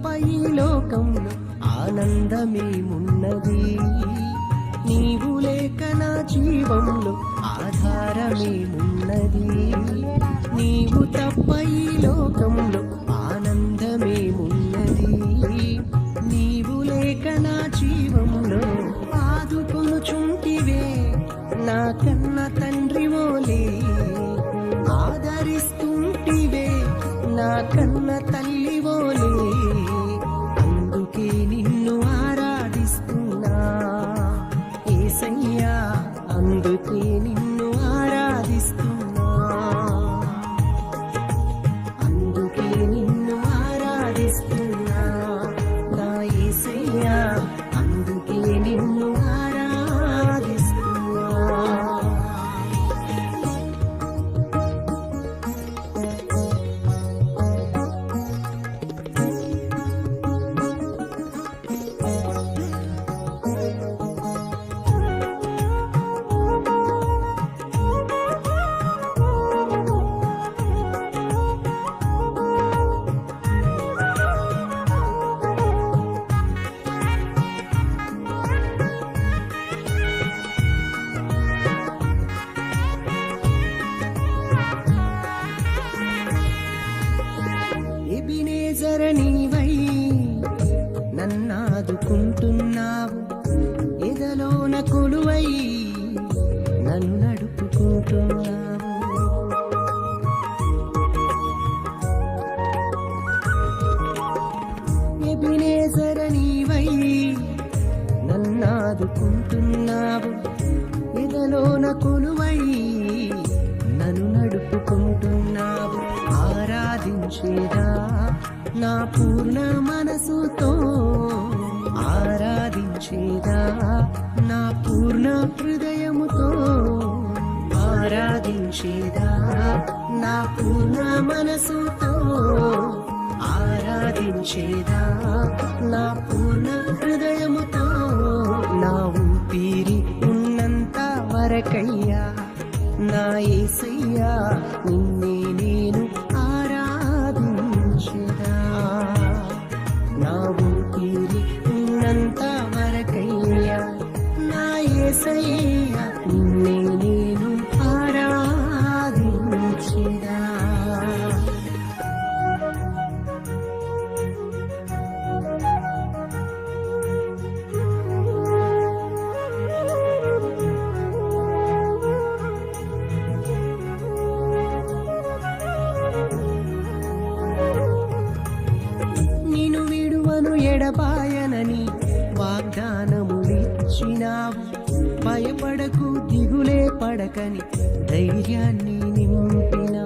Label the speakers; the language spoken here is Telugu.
Speaker 1: తప్ప ఈ లోకంలో ఆనందమేమున్నది? నీవు లేక నా జీవంలో ఆధారమేమున్నది? నీవు తప్ప ఈ లోకంలో ఆనందమేమున్నది? నీవు లేక నా జీవంలో ఆదుకొనుచుంటివే నా కన్న తండ్రి ఓలే, ఆదరిస్తుంటివే నా కన్న తల్లి ఓలే. అందుకే నిన్ను ఆరాధిస్తున్నా యేసయ్యా, అందుకే నిన్ను ఆరాధిస్తున్నా, అందుకే నిన్ను ఆరాధిస్తున్నా నా యేసయ్యా, అందుకే నిన్ను ఆరాధిస్తున్నా. ఎబినేజర్ నీవై నన్నాదుకుంటున్నావు, ఎదలోన కొలువై నన్ను నడుపుకుంటున్నావు. ఎబినేజర్ నీవై నన్నాదుకుంటున్నావు, ఎదలోన కొలువై నన్ను నడుపుకుంటున్నావు. ఆరాధించేదా నా పూర్ణ మనసుతో, ఆరాధించేదా నా పూర్ణ హృదయముతో, ఆరాధించేదా నా పూర్ణ మనసుతో, ఆరాధించేదా నా పూర్ణ హృదయముతో. నా ఊపిరి ఉన్నంత వరకయ్యా నా యేసయ్యా, నిన్నే నేను ఆరాధించెదా. నా ఊపిరి ఉన్నంత వరకయ్యా నా యేసయ్యా, నిన్నే నేను ఆరాధించెదా. నిన్ను విడువను ఎడబాయనని వాగ్దానములిచ్చినావు, భయపడకు దిగులే పడకని ధైర్యాన్ని నింపిన